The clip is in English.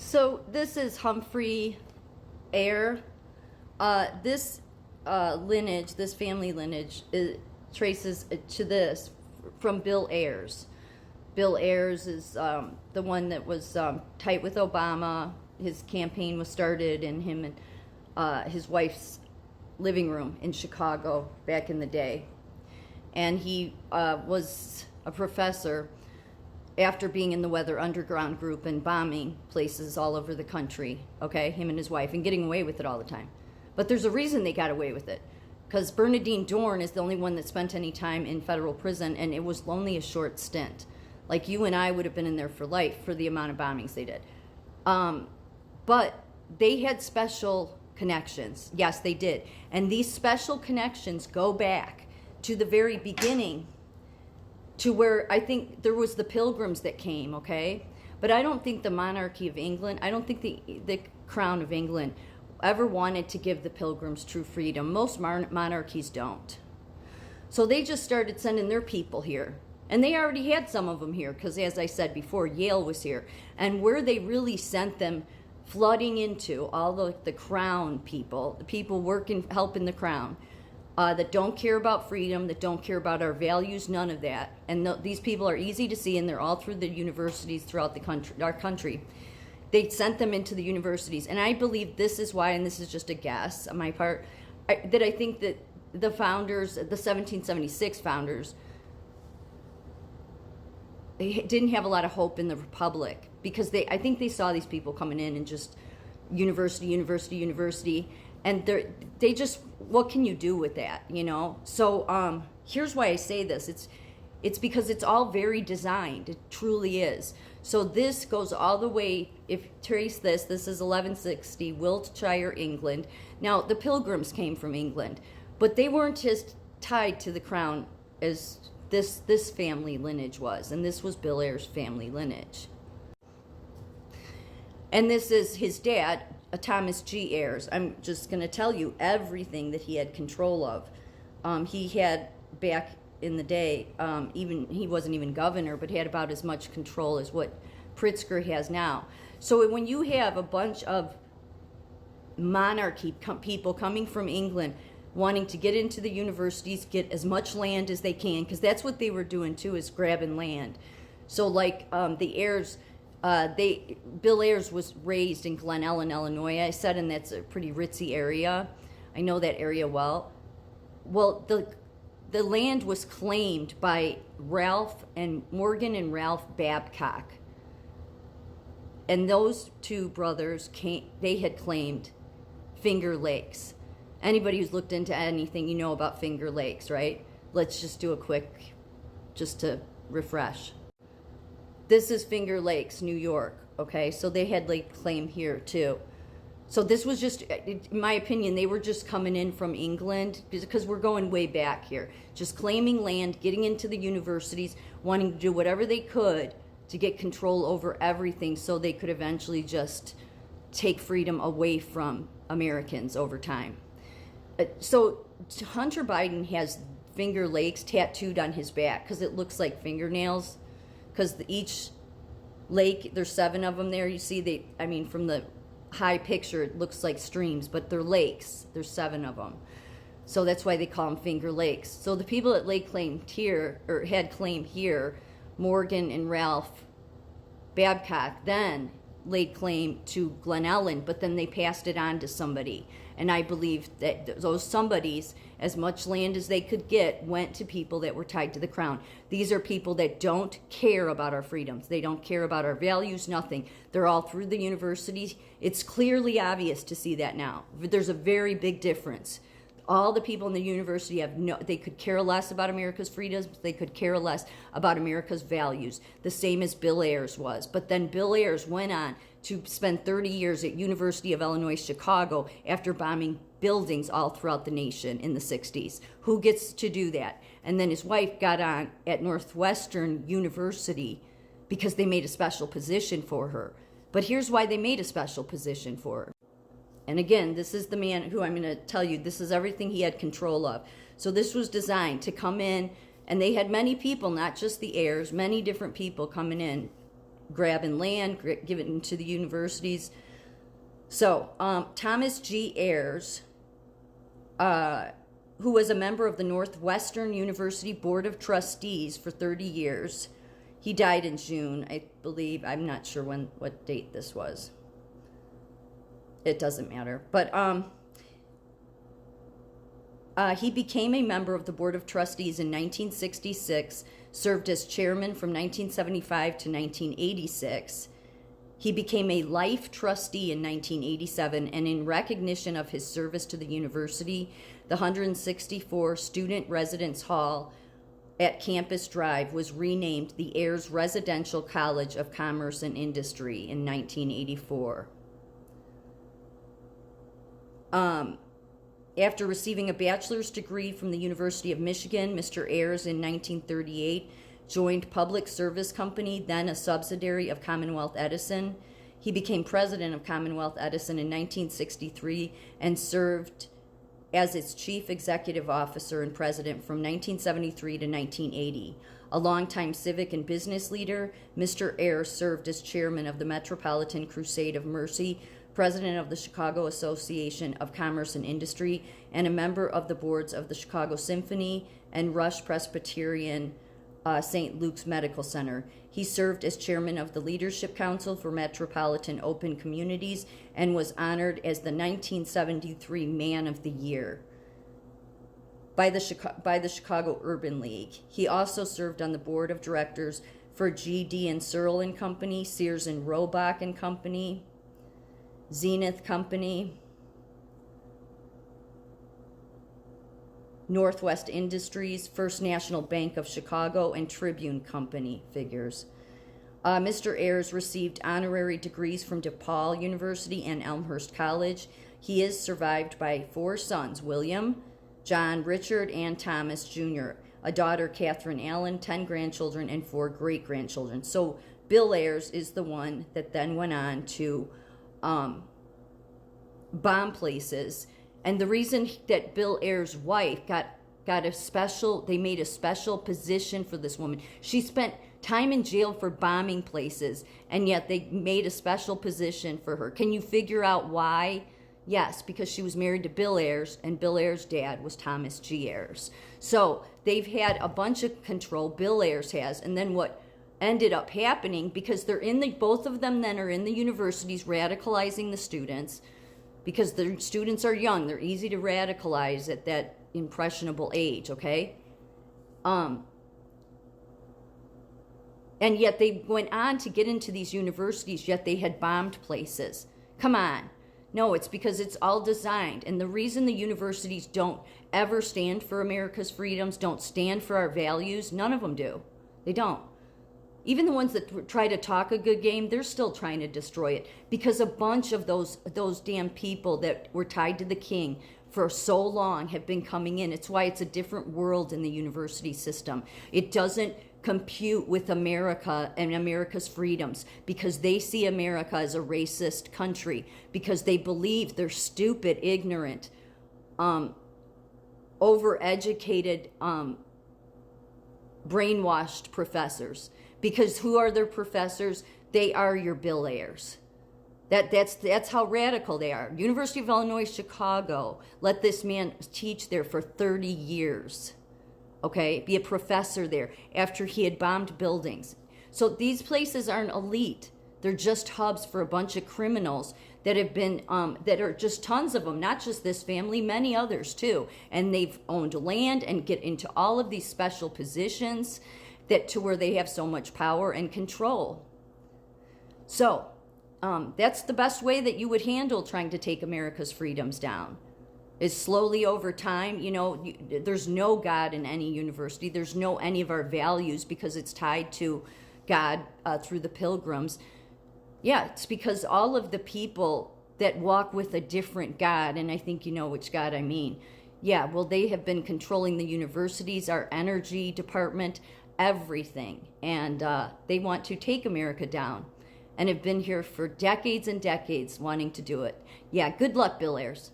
So this is Humphrey Ayers. This lineage, this family lineage, traces to this from Bill Ayers. Bill Ayers is the one that was tight with Obama. His campaign was started in him and his wife's living room in Chicago back in the day. And he was a professor after being in the Weather Underground group and bombing places all over the country, okay, him and his wife, and getting away with it all the time. But there's a reason they got away with it, because Bernadine Dorn is the only one that spent any time in federal prison, and it was only a short stint. Like you and I would have been in there for life for the amount of bombings they did. But they had special connections. Yes, they did. And these special connections go back to the very beginning, to where I think there was the Pilgrims that came, okay? But I don't think the monarchy of England, I don't think the crown of England ever wanted to give the Pilgrims true freedom. Most monarchies don't. So they just started sending their people here. And they already had some of them here, because as I said before, Yale was here. And where they really sent them flooding into, all the crown people, the people working, helping the crown, that don't care about freedom, that don't care about our values, none of that. And these people are easy to see, and they're all through the universities throughout the country, our country. They sent them into the universities. And I believe this is why, and this is just a guess on my part, that I think that the founders, the 1776 founders, they didn't have a lot of hope in the Republic, because I think they saw these people coming in and just university, and they just, what can you do with that, you know? So here's why I say this. It's because it's all very designed. It truly is. So this goes all the way, if you trace this is 1160, Wiltshire, England. Now, the Pilgrims came from England, but they weren't as tied to the crown as this family lineage was, and this was Bill Ayers' family lineage. And this is his dad, Thomas G. Ayers. I'm just going to tell you everything that he had control of. He had, back in the day, he wasn't even governor, but he had about as much control as what Pritzker has now. So when you have a bunch of monarchy people coming from England, wanting to get into the universities, get as much land as they can, because that's what they were doing too, is grabbing land. So like the Ayers, Bill Ayers was raised in Glen Ellen, Illinois. I said, and that's a pretty ritzy area. I know that area well. Well, the land was claimed by Morgan and Ralph Babcock. And those two brothers they had claimed Finger Lakes. Anybody who's looked into anything, you know about Finger Lakes, right? Let's just do a quick, just to refresh. This is Finger Lakes, New York, okay? So they had lake claim here too. So this was just, in my opinion, they were just coming in from England, because we're going way back here. Just claiming land, getting into the universities, wanting to do whatever they could to get control over everything, so they could eventually just take freedom away from Americans over time. So Hunter Biden has Finger Lakes tattooed on his back, because it looks like fingernails, because each lake, there's 7 of them there. You see, from the high picture, it looks like streams, but they're lakes. There's 7 of them. So that's why they call them Finger Lakes. So the people that laid claim here, or had claim here, Morgan and Ralph Babcock, then laid claim to Glen Ellen, but then they passed it on to somebody. And I believe that those somebodies, as much land as they could get, went to people that were tied to the crown. These are people that don't care about our freedoms. They don't care about our values, nothing. They're all through the universities. It's clearly obvious to see that now. There's a very big difference. All the people in the university they could care less about America's freedoms. They could care less about America's values, the same as Bill Ayers was. But then Bill Ayers went on to spend 30 years at University of Illinois, Chicago, after bombing buildings all throughout the nation in the 60s. Who gets to do that? And then his wife got on at Northwestern University, because they made a special position for her. But here's why they made a special position for her. And again, this is the man who I'm going to tell you, this is everything he had control of. So this was designed to come in, and they had many people, not just the Ayers, many different people coming in grabbing land, giving it to the universities. So, Thomas G. Ayers, who was a member of the Northwestern University Board of Trustees for 30 years, he died in June, I believe. I'm not sure what date this was. It doesn't matter. But he became a member of the Board of Trustees in 1966, served as chairman from 1975 to 1986. He became a life trustee in 1987, and in recognition of his service to the university, the 164 Student Residence Hall at Campus Drive was renamed the Ayers Residential College of Commerce and Industry in 1984. After receiving a bachelor's degree from the University of Michigan, Mr. Ayers in 1938 joined Public Service Company, then a subsidiary of Commonwealth Edison. He became president of Commonwealth Edison in 1963 and served as its chief executive officer and president from 1973 to 1980. A longtime civic and business leader, Mr. Ayers served as chairman of the Metropolitan Crusade of Mercy, president of the Chicago Association of Commerce and Industry, and a member of the boards of the Chicago Symphony and Rush Presbyterian St. Luke's Medical Center. He served as chairman of the Leadership Council for Metropolitan Open Communities and was honored as the 1973 Man of the Year by the Chicago Urban League. He also served on the board of directors for G.D. and Searle and Company, Sears and Roebuck and Company, Zenith Company, Northwest Industries, First National Bank of Chicago, and Tribune Company figures. Mr. Ayers received honorary degrees from DePaul University and Elmhurst College. He is survived by 4 sons, William, John, Richard, and Thomas Jr., a daughter, Catherine Allen, 10 grandchildren, and 4 great-grandchildren. So Bill Ayers is the one that then went on to bomb places. And the reason that Bill Ayers' wife got they made a special position for this woman. She spent time in jail for bombing places, and yet they made a special position for her. Can you figure out why? Yes, because she was married to Bill Ayers, and Bill Ayers' dad was Thomas G. Ayers. So they've had a bunch of control, Bill Ayers has, and then what ended up happening, because both of them then are in the universities radicalizing the students, because the students are young, they're easy to radicalize at that impressionable age, okay? And yet they went on to get into these universities, yet they had bombed places. Come on. No, it's because it's all designed. And the reason the universities don't ever stand for America's freedoms, don't stand for our values, none of them do. They don't. Even the ones that try to talk a good game, they're still trying to destroy it, because a bunch of those damn people that were tied to the king for so long have been coming in. It's why it's a different world in the university system. It doesn't compute with America and America's freedoms, because they see America as a racist country, because they believe they're stupid, ignorant, overeducated, brainwashed professors. Because who are their professors? They are your Bill Ayers. That's how radical they are. University of Illinois Chicago let this man teach there for 30 years. Okay, be a professor there after he had bombed buildings. So these places aren't elite. They're just hubs for a bunch of criminals that have been, that are just tons of them, not just this family, many others too. And they've owned land and get into all of these special positions to where they have so much power and control. So that's the best way that you would handle trying to take America's freedoms down, is slowly over time. There's no God in any university. There's no any of our values, because it's tied to God through the pilgrims. Yeah, it's because all of the people that walk with a different God, and I think you know which God I mean. Yeah, well, they have been controlling the universities, our energy department, everything. And they want to take America down, and have been here for decades and decades wanting to do it. Yeah, good luck, Bill Ayers.